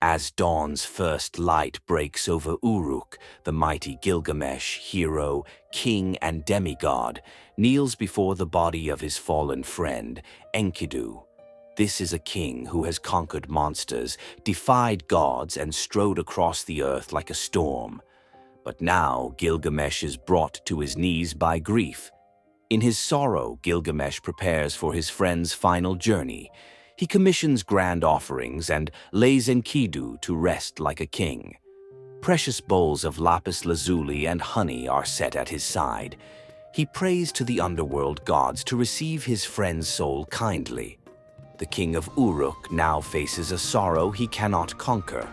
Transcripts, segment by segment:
As dawn's first light breaks over Uruk, the mighty Gilgamesh, hero, king, and demigod, kneels before the body of his fallen friend, Enkidu. This is a king who has conquered monsters, defied gods, and strode across the earth like a storm. But now Gilgamesh is brought to his knees by grief. In his sorrow, Gilgamesh prepares for his friend's final journey. He commissions grand offerings and lays Enkidu to rest like a king. Precious bowls of lapis lazuli and honey are set at his side. He prays to the underworld gods to receive his friend's soul kindly. The king of Uruk now faces a sorrow he cannot conquer.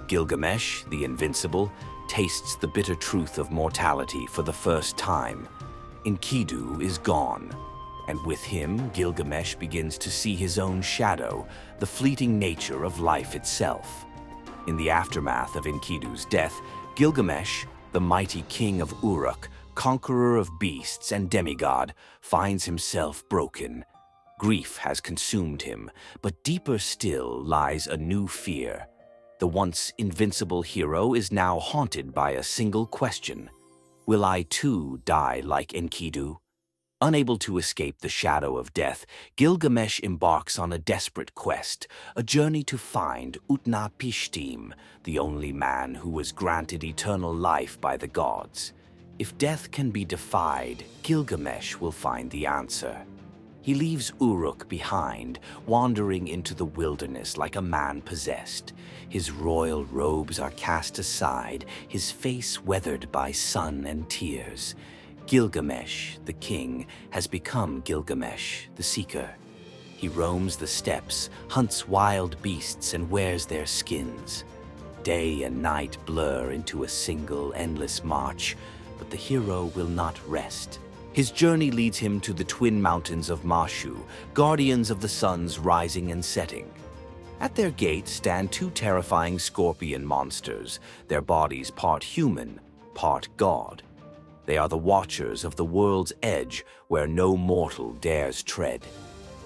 Gilgamesh, the invincible, tastes the bitter truth of mortality for the first time. Enkidu is gone, and with him, Gilgamesh begins to see his own shadow, the fleeting nature of life itself. In the aftermath of Enkidu's death, Gilgamesh, the mighty king of Uruk, conqueror of beasts and demigod, finds himself broken. Grief has consumed him, but deeper still lies a new fear. The once invincible hero is now haunted by a single question. Will I too die like Enkidu? Unable to escape the shadow of death, Gilgamesh embarks on a desperate quest, a journey to find Utnapishtim, the only man who was granted eternal life by the gods. If death can be defied, Gilgamesh will find the answer. He leaves Uruk behind, wandering into the wilderness like a man possessed. His royal robes are cast aside, his face weathered by sun and tears. Gilgamesh, the king, has become Gilgamesh, the seeker. He roams the steppes, hunts wild beasts, and wears their skins. Day and night blur into a single, endless march, but the hero will not rest. His journey leads him to the twin mountains of Mashu, guardians of the sun's rising and setting. At their gate stand two terrifying scorpion monsters, their bodies part human, part god. They are the watchers of the world's edge where no mortal dares tread.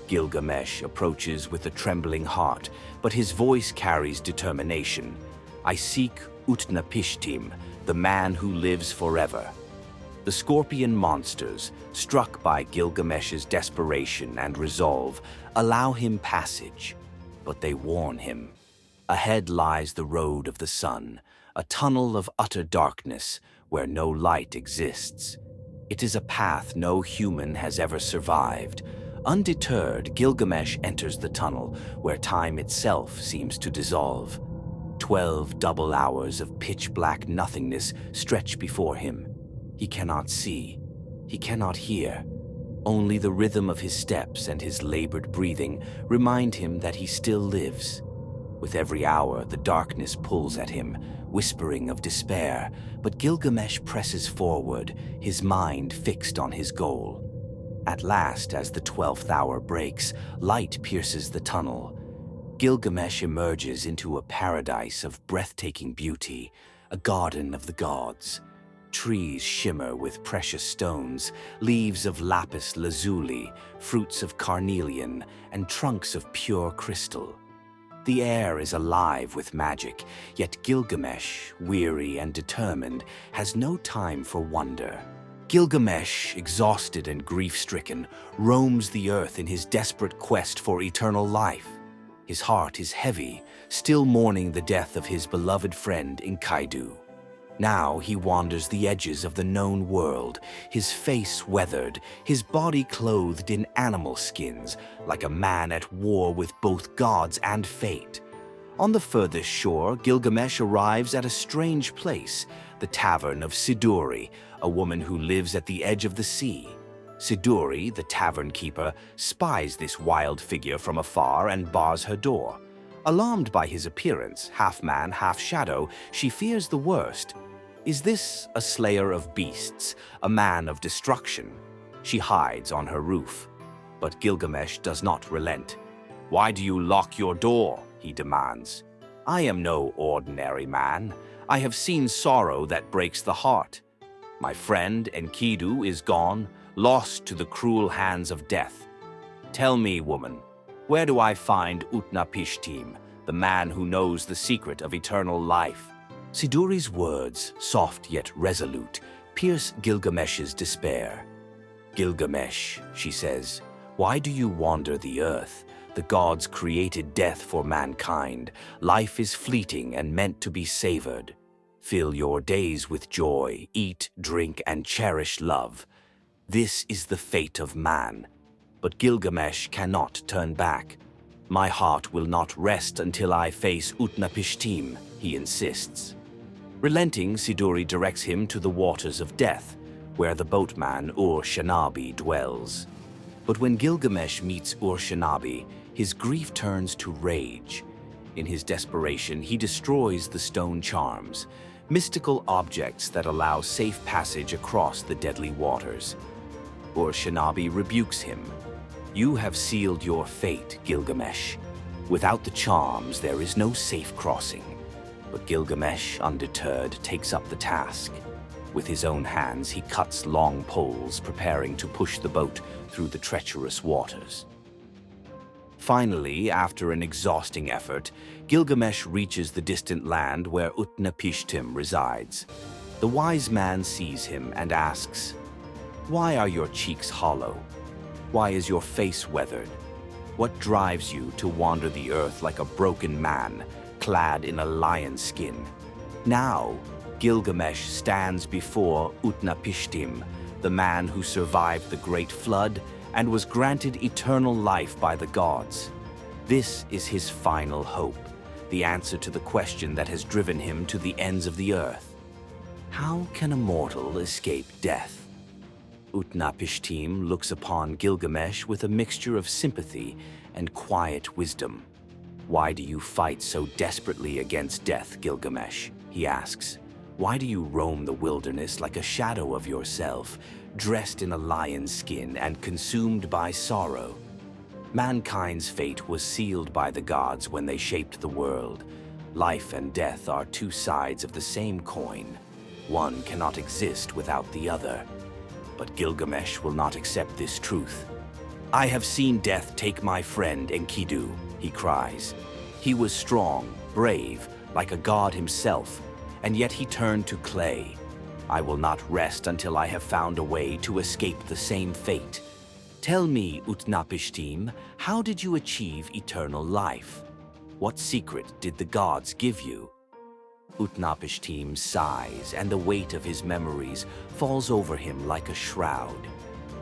Gilgamesh approaches with a trembling heart, but his voice carries determination. I seek Utnapishtim, the man who lives forever. The scorpion monsters, struck by Gilgamesh's desperation and resolve, allow him passage, but they warn him. Ahead lies the road of the sun, a tunnel of utter darkness where no light exists. It is a path no human has ever survived. Undeterred, Gilgamesh enters the tunnel, where time itself seems to dissolve. 12 double hours of pitch-black nothingness stretch before him. He cannot see, he cannot hear. Only the rhythm of his steps and his labored breathing remind him that he still lives. With every hour, the darkness pulls at him, whispering of despair, but Gilgamesh presses forward, his mind fixed on his goal. At last, as the 12th hour breaks, light pierces the tunnel. Gilgamesh emerges into a paradise of breathtaking beauty, a garden of the gods. Trees shimmer with precious stones, leaves of lapis lazuli, fruits of carnelian, and trunks of pure crystal. The air is alive with magic, yet Gilgamesh, weary and determined, has no time for wonder. Gilgamesh, exhausted and grief-stricken, roams the earth in his desperate quest for eternal life. His heart is heavy, still mourning the death of his beloved friend Enkidu. Now he wanders the edges of the known world, his face weathered, his body clothed in animal skins, like a man at war with both gods and fate. On the furthest shore, Gilgamesh arrives at a strange place, the tavern of Siduri, a woman who lives at the edge of the sea. Siduri, the tavern keeper, spies this wild figure from afar and bars her door. Alarmed by his appearance, half man, half shadow, she fears the worst. Is this a slayer of beasts, a man of destruction? She hides on her roof. But Gilgamesh does not relent. "Why do you lock your door?" he demands. "I am no ordinary man. I have seen sorrow that breaks the heart. My friend Enkidu is gone, lost to the cruel hands of death. Tell me, woman, where do I find Utnapishtim, the man who knows the secret of eternal life. Siduri's words, soft yet resolute, pierce Gilgamesh's despair. Gilgamesh, she says, why do you wander the earth? The gods created death for mankind. Life is fleeting and meant to be savored. Fill your days with joy, eat, drink, and cherish love. This is the fate of man. But Gilgamesh cannot turn back. My heart will not rest until I face Utnapishtim, he insists. Relenting, Siduri directs him to the waters of death, where the boatman Ur-Shanabi dwells. But when Gilgamesh meets Ur-Shanabi, his grief turns to rage. In his desperation, he destroys the stone charms, mystical objects that allow safe passage across the deadly waters. Ur-Shanabi rebukes him. You have sealed your fate, Gilgamesh. Without the charms, there is no safe crossing. But Gilgamesh, undeterred, takes up the task. With his own hands, he cuts long poles, preparing to push the boat through the treacherous waters. Finally, after an exhausting effort, Gilgamesh reaches the distant land where Utnapishtim resides. The wise man sees him and asks, "Why are your cheeks hollow? Why is your face weathered? What drives you to wander the earth like a broken man, clad in a lion's skin?" Now, Gilgamesh stands before Utnapishtim, the man who survived the Great Flood and was granted eternal life by the gods. This is his final hope, the answer to the question that has driven him to the ends of the earth. How can a mortal escape death? Utnapishtim looks upon Gilgamesh with a mixture of sympathy and quiet wisdom. Why do you fight so desperately against death, Gilgamesh? He asks. Why do you roam the wilderness like a shadow of yourself, dressed in a lion's skin and consumed by sorrow? Mankind's fate was sealed by the gods when they shaped the world. Life and death are two sides of the same coin. One cannot exist without the other. But Gilgamesh will not accept this truth. I have seen death take my friend Enkidu, he cries. He was strong, brave, like a god himself, and yet he turned to clay. I will not rest until I have found a way to escape the same fate. Tell me, Utnapishtim, how did you achieve eternal life? What secret did the gods give you? Utnapishtim sighs, and the weight of his memories falls over him like a shroud.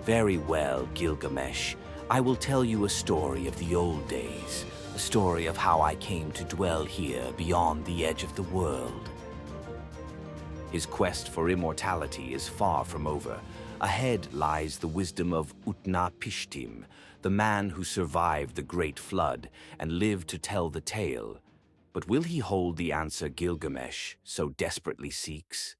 Very well, Gilgamesh. I will tell you a story of the old days, a story of how I came to dwell here beyond the edge of the world. His quest for immortality is far from over. Ahead lies the wisdom of Utnapishtim, the man who survived the Great Flood and lived to tell the tale. But will he hold the answer Gilgamesh so desperately seeks?